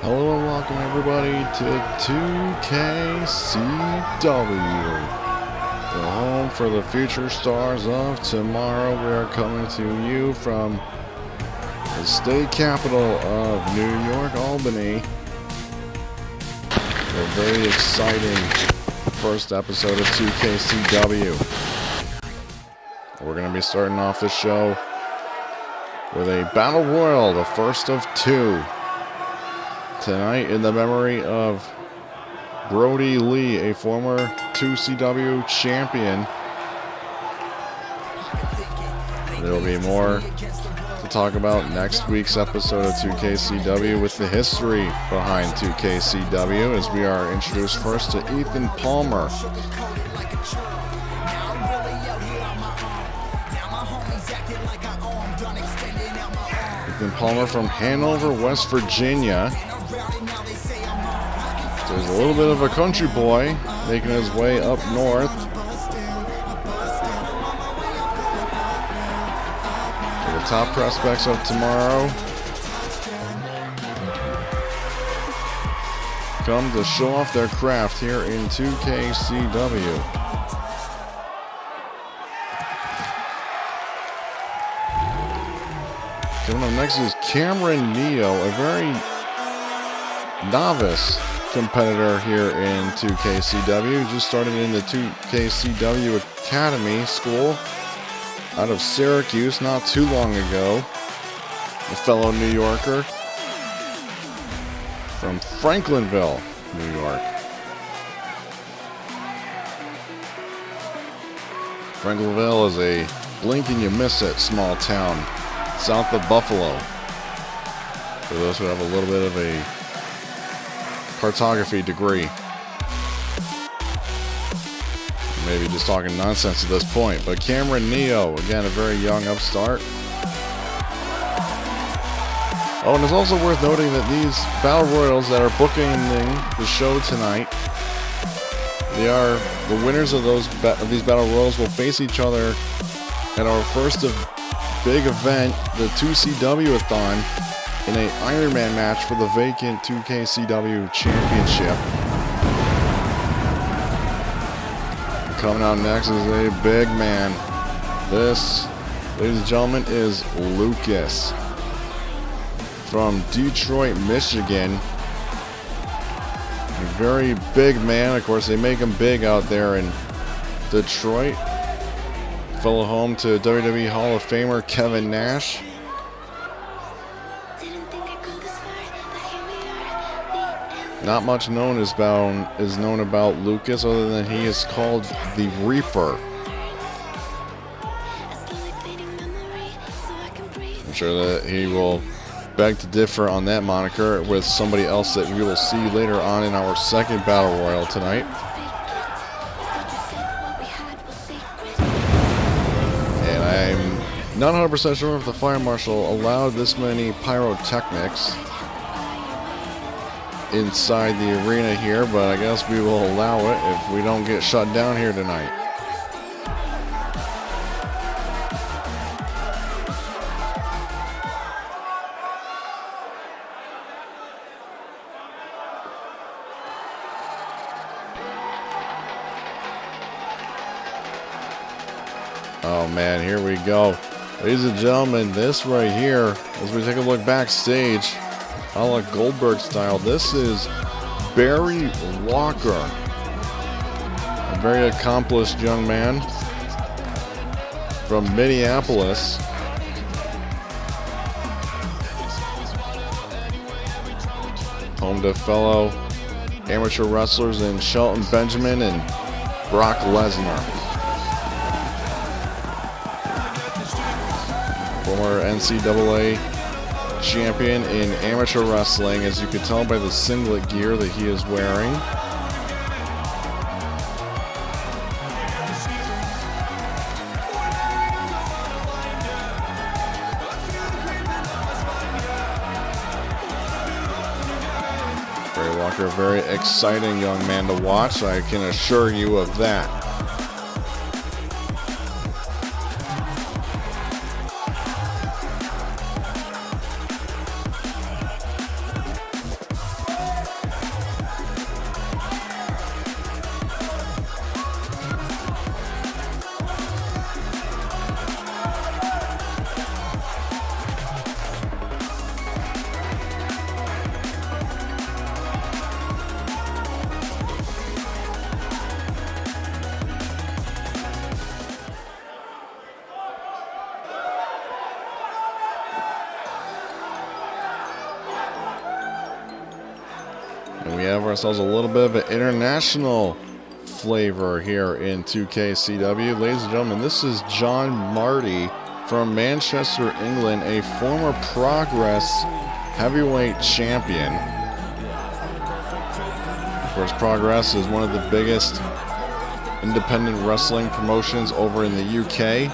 Hello and welcome everybody to 2KCW, the home for the future stars of tomorrow. We are coming to you from the state capital of New York, Albany. A very exciting first episode of 2KCW. We're going to be starting off the show with a Battle Royal, the first of two. Tonight, in the memory of Brody Lee, a former 2CW champion. There will be more to talk about next week's episode of 2KCW with the history behind 2KCW, as we are introduced first to Ethan Palmer. Ethan Palmer from Hanover, West Virginia. So he's a little bit of a country boy making his way up north. So the top prospects of tomorrow come to show off their craft here in 2KCW. Coming up next is Cameron Neo, a very novice competitor here in 2KCW. Just started in the 2KCW Academy School out of Syracuse not too long ago. A fellow New Yorker from Franklinville, New York. Franklinville is a blink and you miss it small town south of Buffalo. For those who have a little bit of a cartography degree. Maybe just talking nonsense at this point. But Cameron Neo, again, a very young upstart. Oh, and it's also worth noting that these Battle Royals that are booking the show tonight, they are the winners of these Battle Royals will face each other at our first big event, the 2CW-a-thon, in an Ironman match for the vacant 2KCW Championship. Coming out next is a big man. This, ladies and gentlemen, is Lucas from Detroit, Michigan. A very big man. Of course, they make him big out there in Detroit. Fellow home to WWE Hall of Famer Kevin Nash. Not much is known about Lucas, other than he is called the Reaper. I'm sure that he will beg to differ on that moniker with somebody else that we will see later on in our second Battle Royal tonight. And I'm not 100% sure if the Fire Marshal allowed this many pyrotechnics inside the arena here, but I guess we will allow it if we don't get shut down here tonight. Oh man, here we go. Ladies and gentlemen, this right here, as we take a look backstage, a la Goldberg style, this is Barry Walker, a very accomplished young man from Minneapolis. Home to fellow amateur wrestlers in Shelton Benjamin and Brock Lesnar. Former NCAA champion in amateur wrestling, as you can tell by the singlet gear that he is wearing. Barry Walker, a very exciting young man to watch, I can assure you of that. And we have ourselves a little bit of an international flavor here in 2KCW. Ladies and gentlemen, this is John Marty from Manchester, England, a former Progress heavyweight champion. Of course, Progress is one of the biggest independent wrestling promotions over in the UK.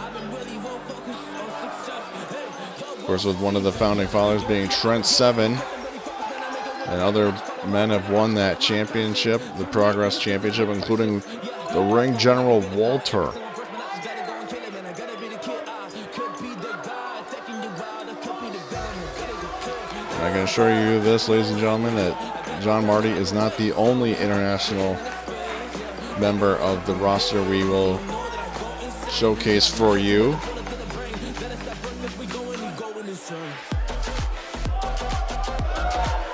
Of course, with one of the founding fathers being Trent Seven, and other men have won that championship, the Progress Championship, including the ring general Walter. I can assure you this, ladies and gentlemen, that John Marty is not the only international member of the roster we will showcase for you.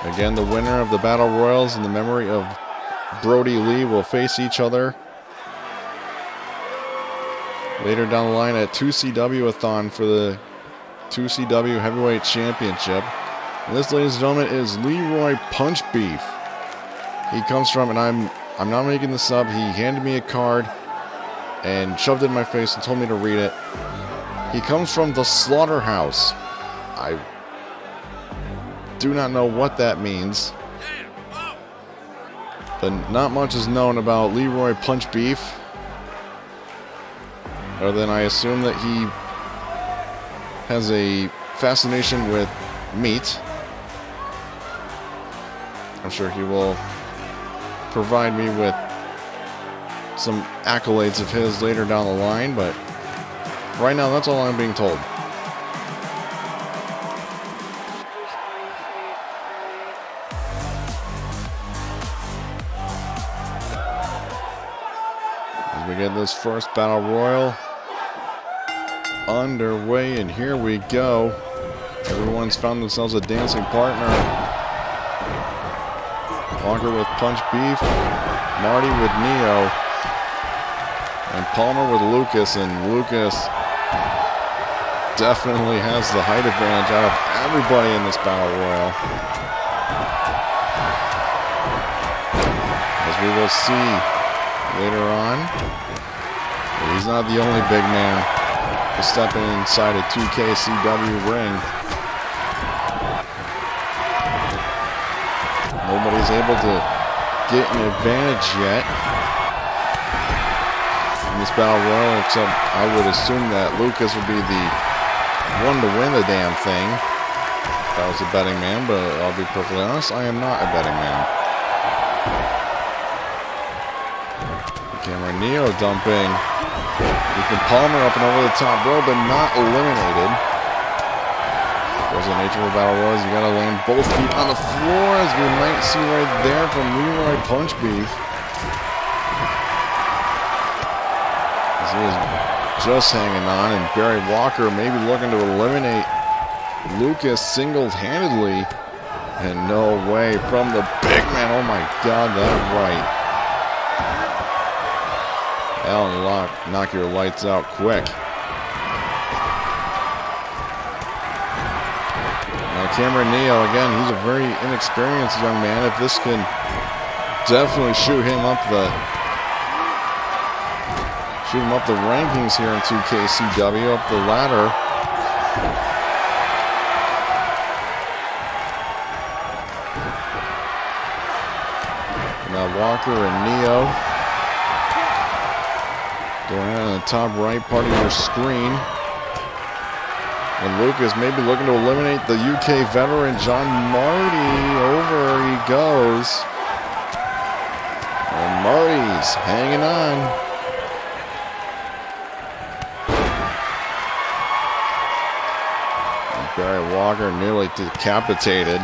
Again, the winner of the Battle Royals in the memory of Brody Lee will face each other later down the line at 2CW-a-thon for the 2CW Heavyweight Championship. And this, ladies and gentlemen, is Leroy Punch Beef. He comes from, and I'm not making this up, he handed me a card and shoved it in my face and told me to read it. He comes from the Slaughterhouse. I do not know what that means, but not much is known about Leroy Punch Beef, other than I assume that he has a fascination with meat. I'm sure he will provide me with some accolades of his later down the line, but right now that's all I'm being told. As we get this first Battle Royal underway, and here we go. Everyone's found themselves a dancing partner. Walker with Punch Beef, Marty with Neo, and Palmer with Lucas, and Lucas definitely has the height advantage out of everybody in this Battle Royal. As we will see later on, he's not the only big man to step inside a 2KCW ring. Nobody's able to get an advantage yet in this Battle Royal, except I would assume that Lucas would be the one to win the damn thing. If I was a betting man, but I'll be perfectly honest, I am not a betting man. Camera Neo dumping Ethan Palmer up and over the top rope, but not eliminated. Of course, the nature of a Battle Royal is you gotta land both feet on the floor, as we might see right there from Leroy Punch Beef. As he is just hanging on, and Barry Walker maybe looking to eliminate Lucas single-handedly. And no way from the big man. Oh my God, that right. Alan Locke, knock your lights out quick. Now Cameron Neo, again, he's a very inexperienced young man. If this can definitely shoot him up the rankings here in 2KCW, up the ladder. Now Walker and Neo going on the top right part of your screen. And Lucas maybe looking to eliminate the UK veteran John Marty. Over he goes. And Marty's hanging on. And Barry Walker nearly decapitated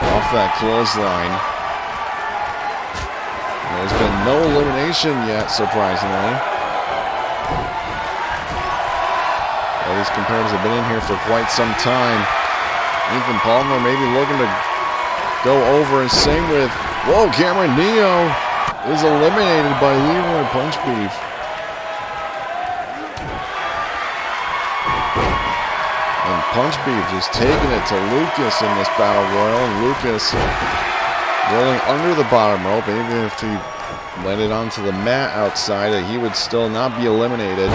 off that clothesline. There's been no elimination yet, surprisingly. Well, these competitors have been in here for quite some time. Ethan Palmer maybe looking to go over, and same with, whoa, Cameron Neo is eliminated by Leroy Punch Beef. And Punch Beef just taking it to Lucas in this Battle Royal, and Lucas rolling under the bottom rope. Even if he landed onto the mat outside, he would still not be eliminated.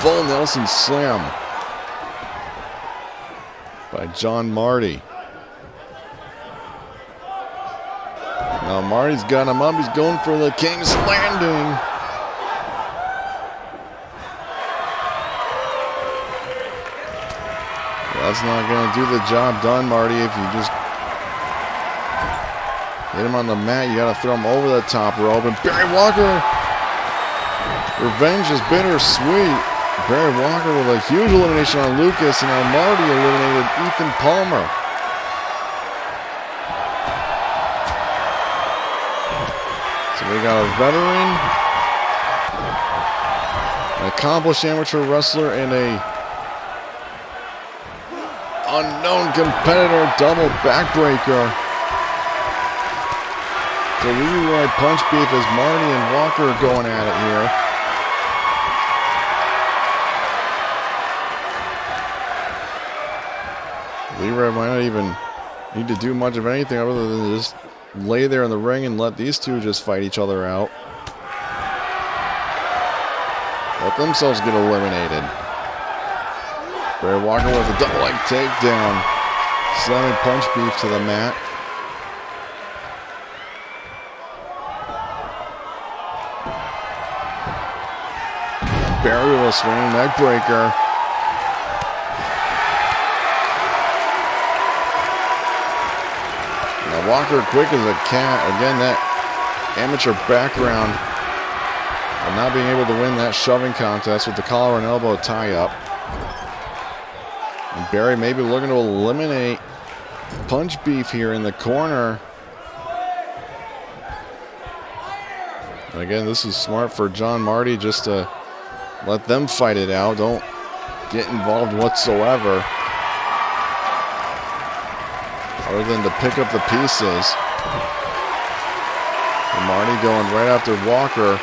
Full Nelson slam by John Marty. Now Marty's got him up. He's going for the King's Landing. That's not going to do the job done, Marty. If you just hit him on the mat, you got to throw him over the top rope. And Barry Walker, revenge is bittersweet. Barry Walker with a huge elimination on Lucas, and now Marty eliminated Ethan Palmer. So we got a veteran, an accomplished amateur wrestler, and a unknown competitor double backbreaker. The Leroy punch beef as Marty and Walker are going at it here. Leroy might not even need to do much of anything other than just lay there in the ring and let these two just fight each other out. Let themselves get eliminated. Barry Walker with a double leg takedown. Slamming punch beef to the mat. Barry with a swinging neck breaker. Now Walker quick as a cat. Again, that amateur background of not being able to win that shoving contest with the collar and elbow tie-up. And Barry maybe looking to eliminate punch beef here in the corner. And again, this is smart for John Marty just to let them fight it out. Don't get involved whatsoever, other than to pick up the pieces. And Marty going right after Walker.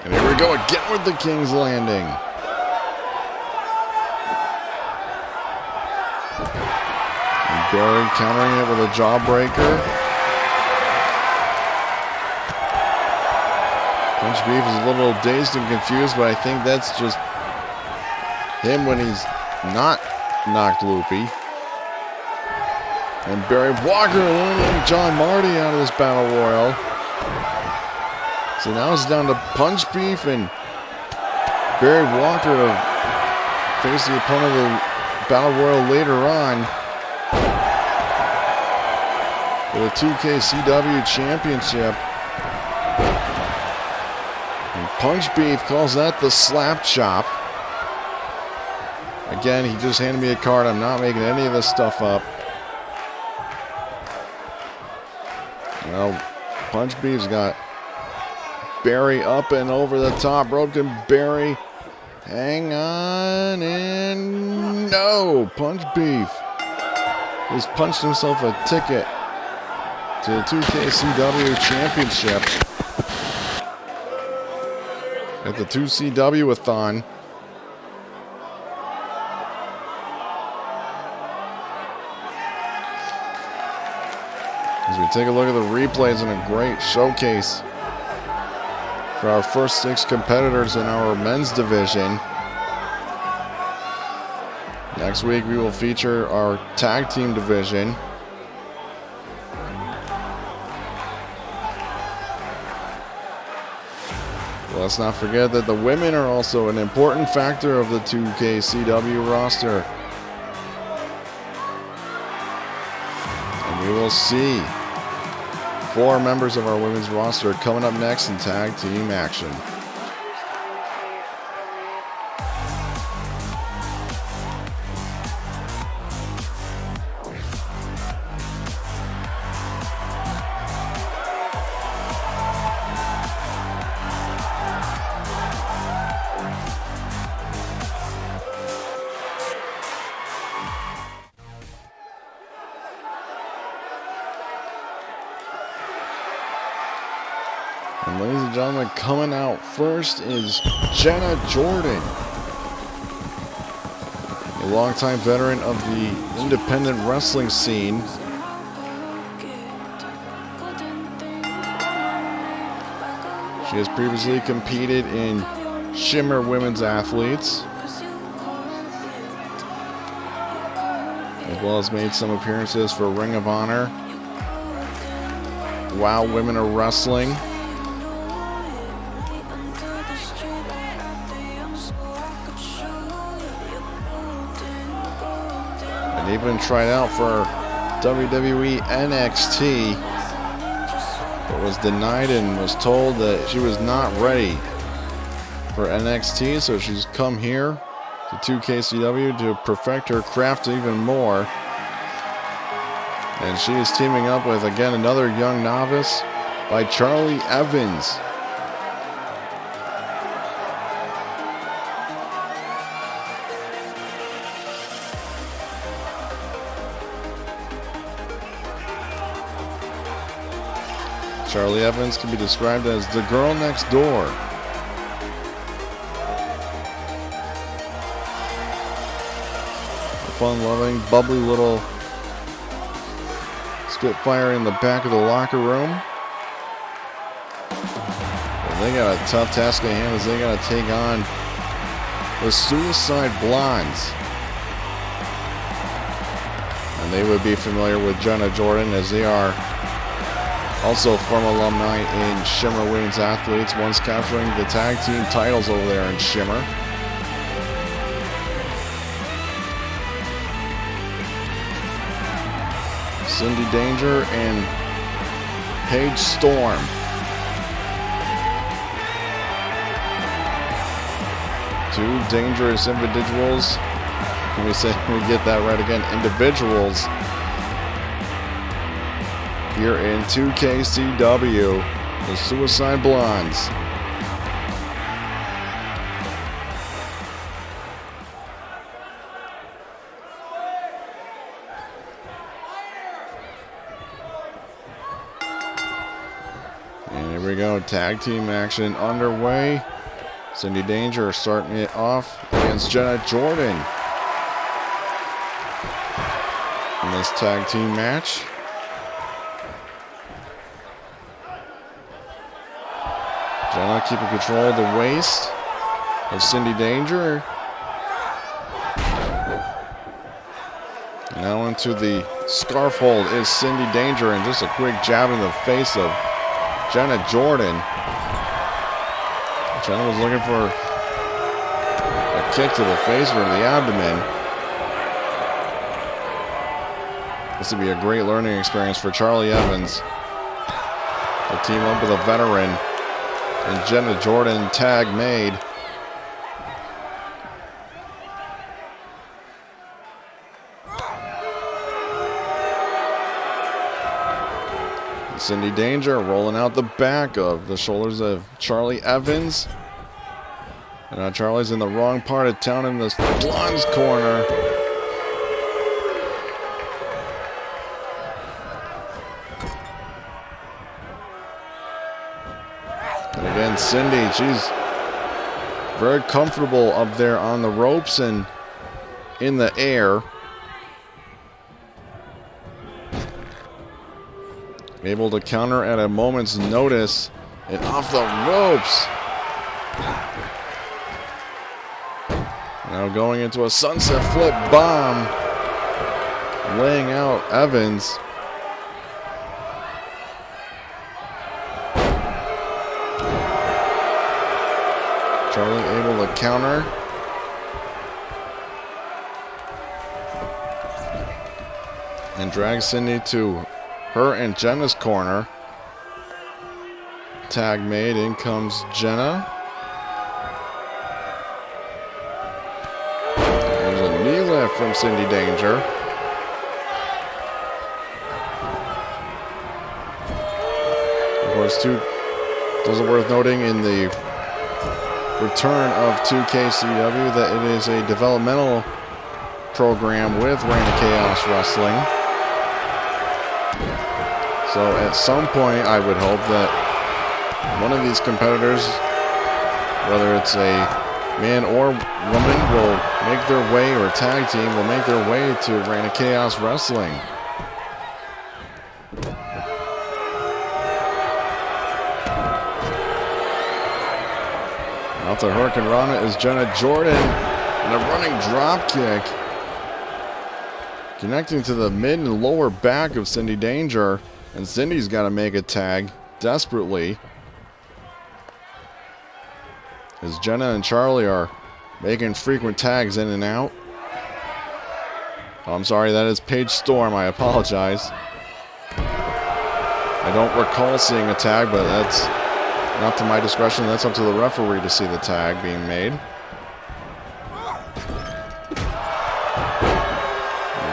And here we go again with the King's Landing. And Barry countering it with a jawbreaker. Punch beef is a little dazed and confused, but I think that's just him when he's not knocked loopy. And Barry Walker eliminating John Marty out of this battle royal. So now it's down to punch beef and Barry Walker to face the opponent of the battle royal later on for the 2KCW championship. Punch beef calls that the slap chop. Again, he just handed me a card. I'm not making any of this stuff up. Well, punch beef's got Barry up and over the top rope. Can Barry hang on? And no, punch beef has punched himself a ticket to the 2KCW championship at the 2CW-a-thon. As we take a look at the replays and a great showcase for our first 6 competitors in our men's division. Next week we will feature our tag team division. Let's not forget that the women are also an important factor of the 2KCW roster. And we will see 4 members of our women's roster coming up next in tag team action. And ladies and gentlemen, coming out first is Jenna Jordan, a longtime veteran of the independent wrestling scene. She has previously competed in Shimmer Women's Athletes, as well as made some appearances for Ring of Honor, WoW Women of Wrestling, and even tried out for WWE NXT, but was denied and was told that she was not ready for NXT, so she's come here to 2KCW to perfect her craft even more. And she is teaming up with, again, another young novice by Charlie Evans. Charlie Evans can be described as the girl next door. A fun-loving, bubbly little Spitfire in the back of the locker room. And they got a tough task at hand as they got to take on the Suicide Blondes. And they would be familiar with Jenna Jordan, as they are also former alumni in Shimmer Women's Athletes, once capturing the tag team titles over there in Shimmer. Cindy Danger and Paige Storm. Two dangerous individuals. Can we say we get that right again? Individuals here in 2KCW, the Suicide Blondes. And here we go, tag team action underway. Cindy Danger starting it off against Jenna Jordan in this tag team match. Jenna keeping control of the waist of Cindy Danger. Now into the scarf hold is Cindy Danger, and just a quick jab in the face of Jenna Jordan. Jenna was looking for a kick to the face or the abdomen. This would be a great learning experience for Charlie Evans to team up with a veteran. And Jenna Jordan tag made. And Cindy Danger rolling out the back of the shoulders of Charlie Evans. And now Charlie's in the wrong part of town in the Blonde's corner. And again, Cindy, she's very comfortable up there on the ropes and in the air. Able to counter at a moment's notice and off the ropes. Now going into a sunset flip bomb, laying out Evans. Charlie able to counter. And drag Cindy to her and Jenna's corner. Tag made, in comes Jenna. There's a knee lift from Cindy Danger. Of course, those are worth noting in the return of 2KCW that it is a developmental program with Reign of Chaos Wrestling. So at some point I would hope that one of these competitors, whether it's a man or woman, will make their way, or a tag team will make their way to Reign of Chaos Wrestling. Off the Hurricane Rana is Jenna Jordan. And a running drop kick. Connecting to the mid and lower back of Cindy Danger. And Cindy's got to make a tag desperately. As Jenna and Charlie are making frequent tags in and out. Oh, I'm sorry, that is Paige Storm. I apologize. I don't recall seeing a tag, but that's not to my discretion. That's up to the referee to see the tag being made.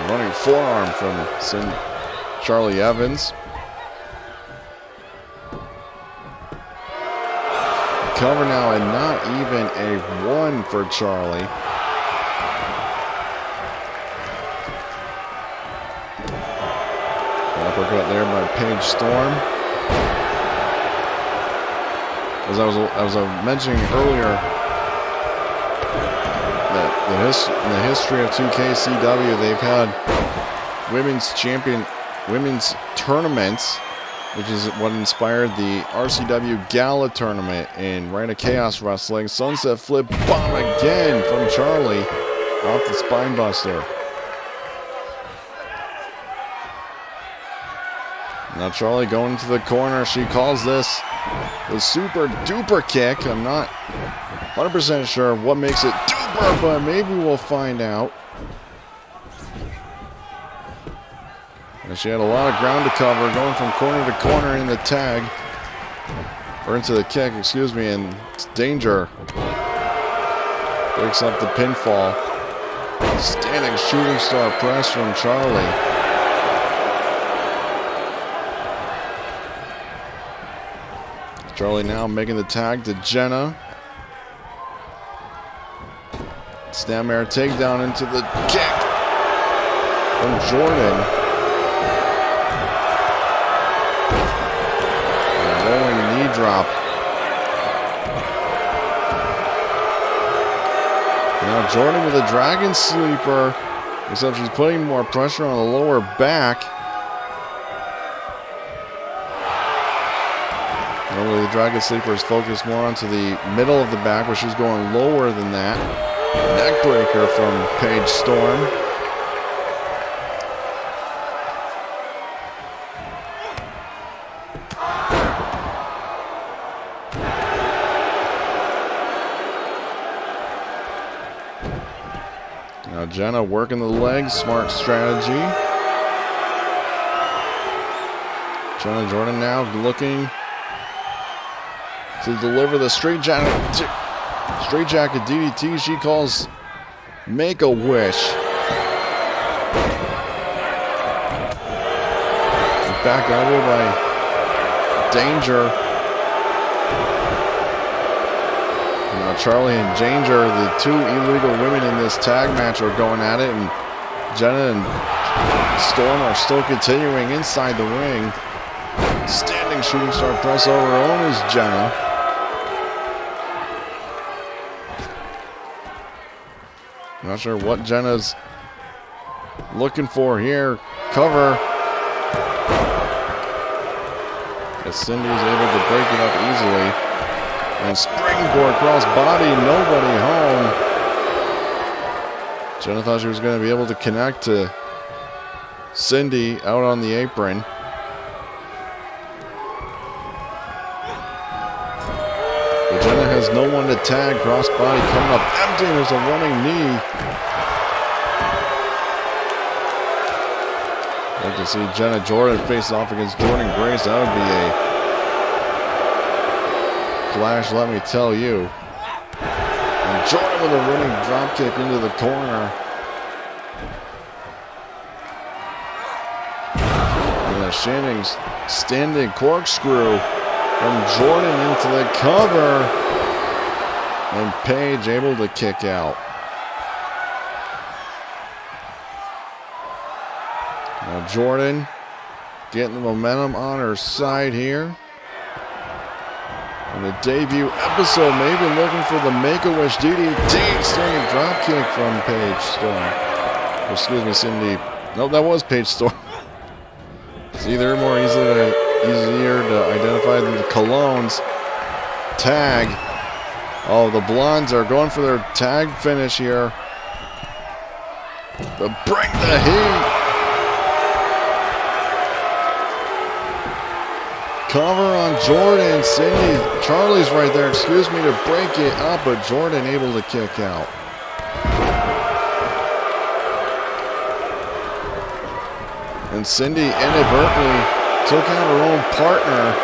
Running forearm from Charlie Evans. Cover now, and not even a 1 for Charlie. Uppercut there by Paige Storm. As I was mentioning earlier, that in the history of 2KCW, they've had women's tournaments, which is what inspired the RCW Gala tournament in Reign of Chaos Wrestling. Sunset flip bomb again from Charlie off the spine buster. Now Charlie going into the corner. She calls this the super duper kick. I'm not 100% sure what makes it duper, but maybe we'll find out. And she had a lot of ground to cover, going from corner to corner in the tag. Or into the kick, excuse me, and Danger breaks up the pinfall. Standing shooting star press from Charlie. Charlie now making the tag to Jenna. Snapmare takedown into the kick from Jordan. And a rolling knee drop. Now Jordan with a dragon sleeper, except she's putting more pressure on the lower back. Normally the dragon sleeper is focused more onto the middle of the back, where she's going lower than that. Neck breaker from Paige Storm. Now Jenna working the legs, smart strategy. Jenna Jordan now looking to deliver the straight jacket DDT she calls Make a Wish. Back elbow by Danger. Now Charlie and Danger, the two illegal women in this tag match, are going at it, and Jenna and Storm are still continuing inside the ring. Standing shooting star press over on is Jenna. Not sure what Jenna's looking for here. Cover. As Cindy is able to break it up easily. And springboard cross body, nobody home. Jenna thought she was going to be able to connect to Cindy out on the apron. But Jenna has no one to tag. Cross body coming up empty. There's a running knee. I'd like to see Jenna Jordan face off against Jordan Grace. That would be a flash, let me tell you. And Jordan with a running drop kick into the corner. And a standing corkscrew from Jordan into the cover. And Paige able to kick out. Now Jordan getting the momentum on her side here. In the debut episode, maybe looking for the Make-A-Wish DDT. Standing drop kick from Paige Storm. Or, excuse me, Cindy. Nope, that was Paige Storm. It's either more easier to identify than the Cologne's tag. Oh, the Blondes are going for their tag finish here. Bring the heat. Cover on Jordan. Charlie's right there, excuse me, to break it up, but Jordan able to kick out. And Cindy inadvertently took out her own partner.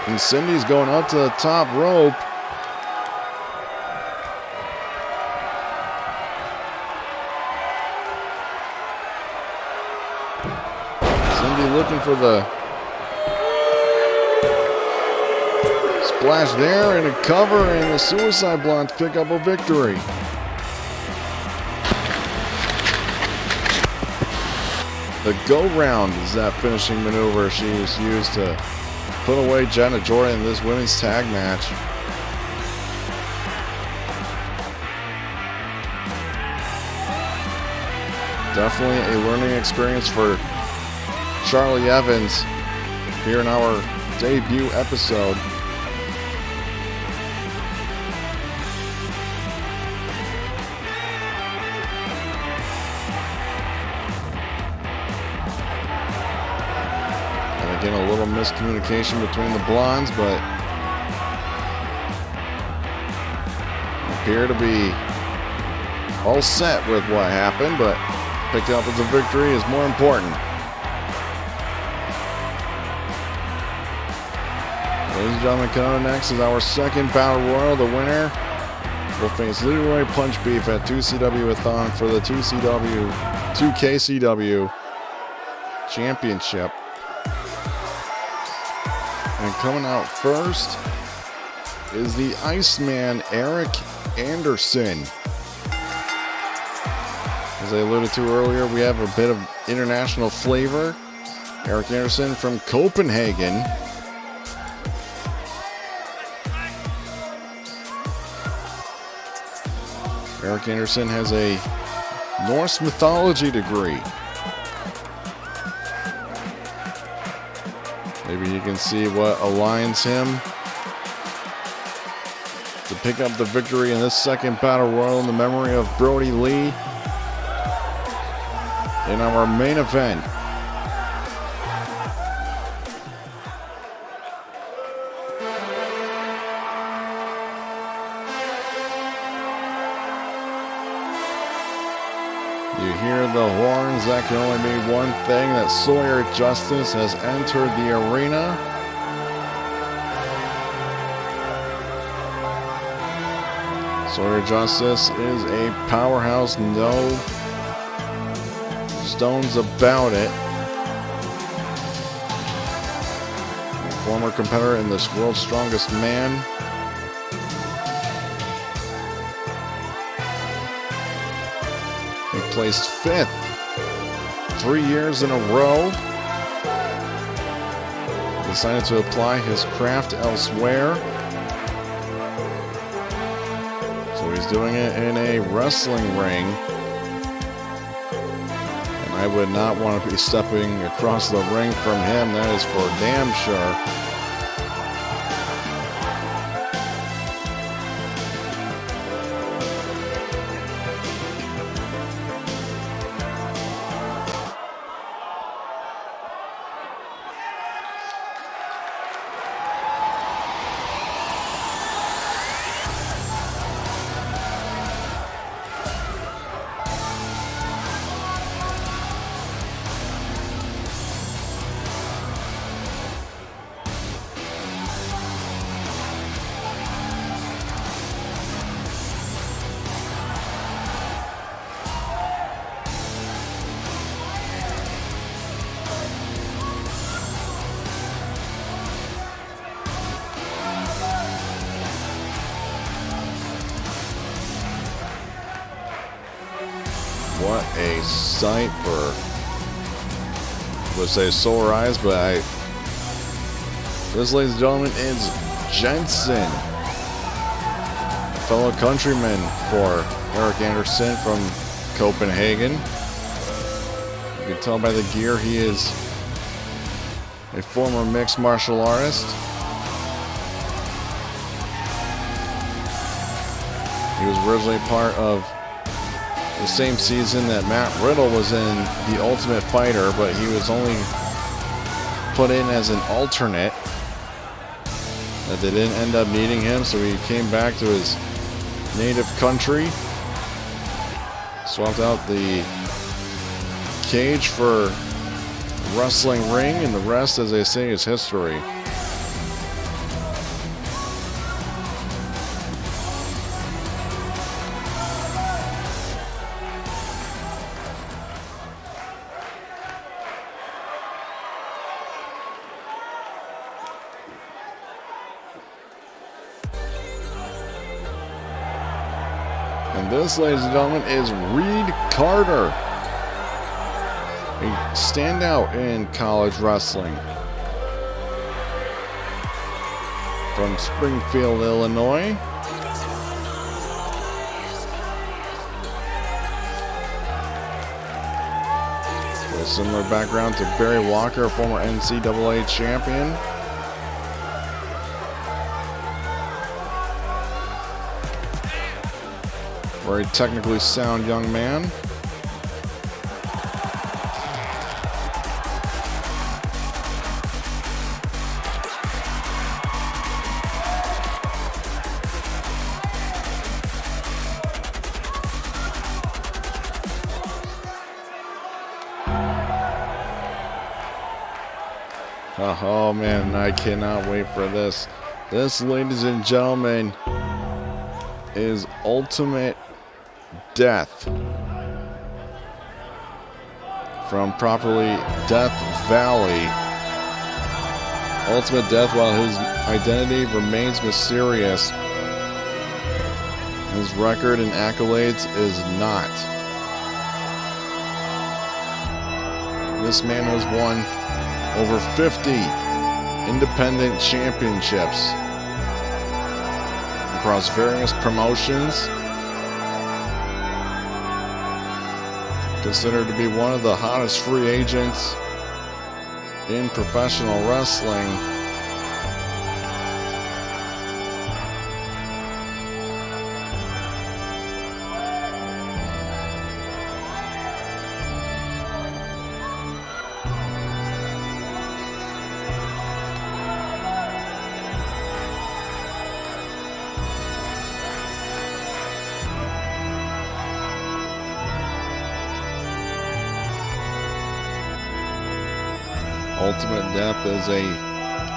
And Cindy's going up to the top rope. Cindy looking for the splash there and a cover, and the Suicide Blondes pick up a victory. The go round is that finishing maneuver she is used to put away Jenna Jordan in this women's tag match. Definitely a learning experience for Charlie Evans here in our debut episode. Again, a little miscommunication between the Blondes, but appear to be all set with what happened, but picked up with the victory is more important. Ladies and gentlemen, coming up next is our second Battle Royal. The winner will face Leroy Punch Beef at 2CW-a-thon for the 2KCW Championship. And coming out first is the Iceman, Eric Anderson. As I alluded to earlier, we have a bit of international flavor. Eric Anderson from Copenhagen. Eric Anderson has a Norse mythology degree. Maybe you can see what aligns him to pick up the victory in this second Battle Royal in the memory of Brody Lee in our main event. You hear the horns, that can only mean one thing, that Sawyer Justice has entered the arena. Sawyer Justice is a powerhouse, no stones about it. Former competitor in this World's Strongest Man. He placed 5th 3 years in a row. Decided to apply his craft elsewhere. So he's doing it in a wrestling ring. And I would not want to be stepping across the ring from him, that is for damn sure. What a sight for, I would say, sore eyes, but this, ladies and gentlemen, is Jensen, a fellow countryman for Eric Anderson from Copenhagen. You can tell by the gear he is a former mixed martial artist. He was originally part of the same season that Matt Riddle was in The Ultimate Fighter, but he was only put in as an alternate. That they didn't end up needing him, so he came back to his native country. Swapped out the cage for wrestling ring, and the rest, as they say, is history. And this, ladies and gentlemen, is Reed Carter, a standout in college wrestling. From Springfield, Illinois. With a similar background to Barry Walker, former NCAA champion. Very technically sound young man. Oh man, I cannot wait for this. This, ladies and gentlemen, is Ultimate Death from properly Death Valley. Ultimate Death, while his identity remains mysterious, his record and accolades is not. This man has won over 50 independent championships across various promotions. Considered to be one of the hottest free agents in professional wrestling. Ultimate Death is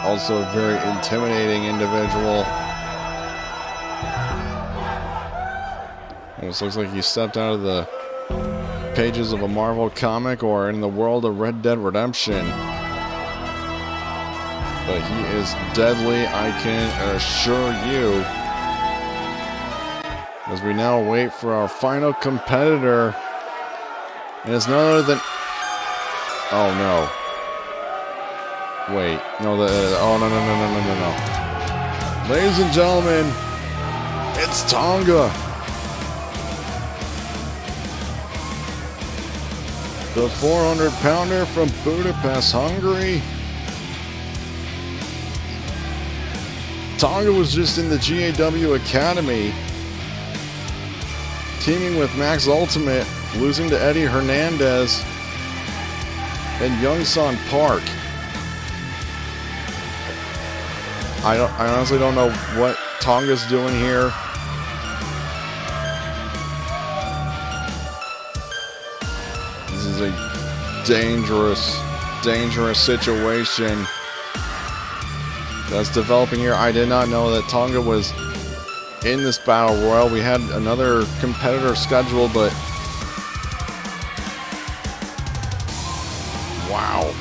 also a very intimidating individual. It looks like he stepped out of the pages of a Marvel comic or in the world of Red Dead Redemption. But he is deadly, I can assure you. As we now wait for our final competitor. And it's none other than... Oh no. Wait, no, oh, no. Ladies and gentlemen, it's Tonga. The 400-pounder from Budapest, Hungary. Tonga was just in the GAW Academy, teaming with Max Ultimate, losing to Eddie Hernandez and Youngsan Park. I honestly don't know what Tonga's doing here. This is a dangerous situation that's developing here. I did not know that Tonga was in this battle royal. We had another competitor scheduled, but wow.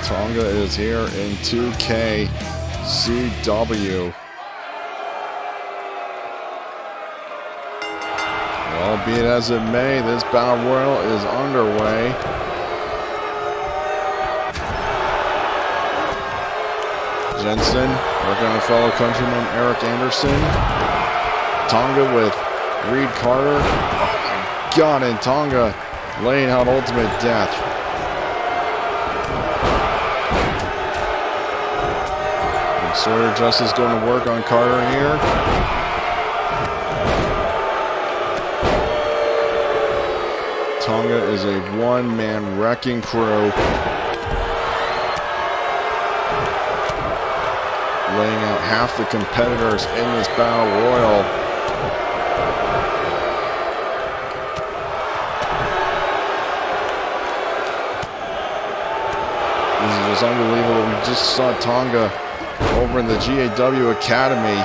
Tonga is here in 2K CW. Well, be it as it may, this battle royal is underway. Jensen working on a fellow countryman, Eric Anderson. Tonga with Reed Carter. Oh my God, and Tonga laying out Ultimate Death. Sawyer Justice going to work on Carter here. Tonga is a one-man wrecking crew. Laying out half the competitors in this Battle Royal. This is just unbelievable. We just saw Tonga over in the GAW Academy.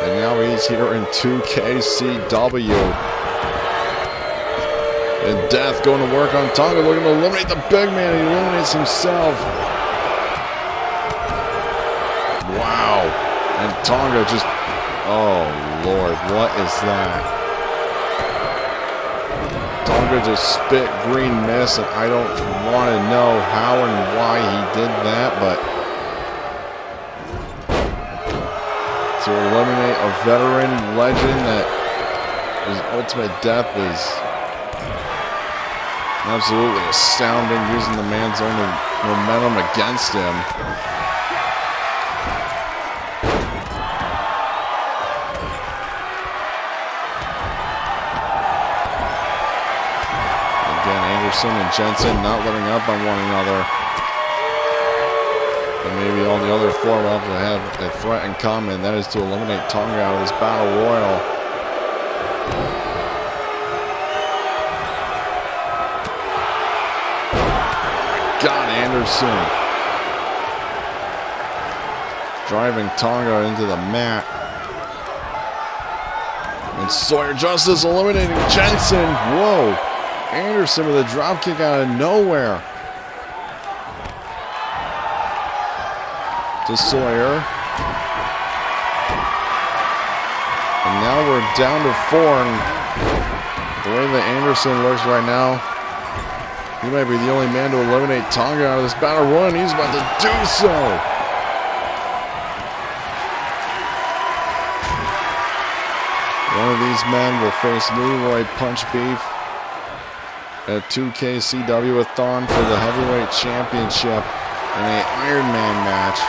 And now he's here in 2KCW. And Death going to work on Tonga, looking to eliminate the big man. He eliminates himself. Wow. And Tonga just, oh Lord, what is that? Tonga just spit green mist, and I don't want to know how and why he did that, but to eliminate a veteran legend that his ultimate death is absolutely astounding, using the man's own momentum against him. Again, Anderson and Jensen not letting up on one another. But maybe all the other four will have a threat in common. That is to eliminate Tonga out of this Battle Royal. God, Anderson driving Tonga into the mat. And Sawyer Justice eliminating Jensen. Whoa. Anderson with a drop kick out of nowhere. To Sawyer. And now we're down to 4. And the way that Anderson looks right now, he might be the only man to eliminate Tonga out of this Battle Royal, and he's about to do so. One of these men will face Leroy Punch Beef at 2KCW-a-thon for the Heavyweight Championship in an Iron Man match.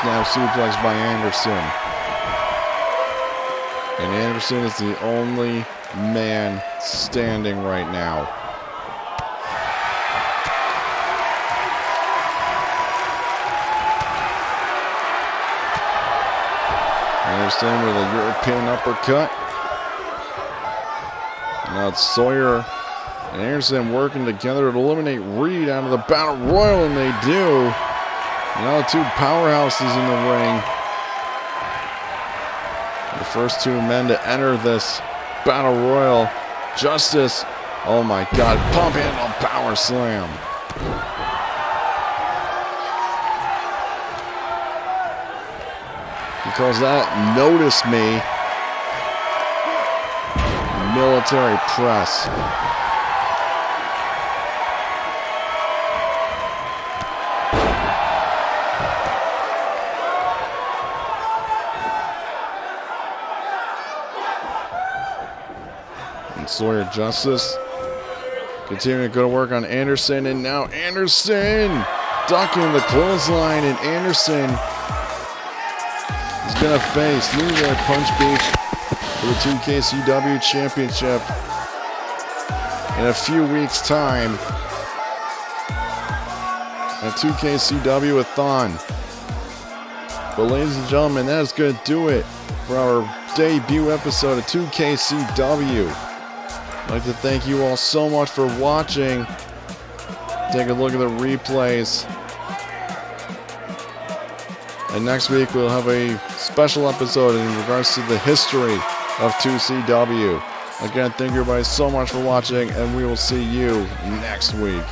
Snap suplex by Anderson. And Anderson is the only man standing right now. Anderson with a European uppercut. Now it's Sawyer and Anderson working together to eliminate Reed out of the Battle Royal, and they do. Now the two powerhouses in the ring. The first two men to enter this Battle Royal. Justice, oh my God, pump handle power slam. He calls that notice me. Military press. And Sawyer Justice continuing to go to work on Anderson, and now Anderson ducking the clothesline, and Anderson is going to face Leroy Punch Beef for the 2KCW Championship in a few weeks' time at 2KCW-a-thon. But ladies and gentlemen, that is going to do it for our debut episode of 2KCW. I'd like to thank you all so much for watching. Take a look at the replays. And next week we'll have a special episode in regards to the history of 2CW. Again, thank you everybody so much for watching, and we will see you next week.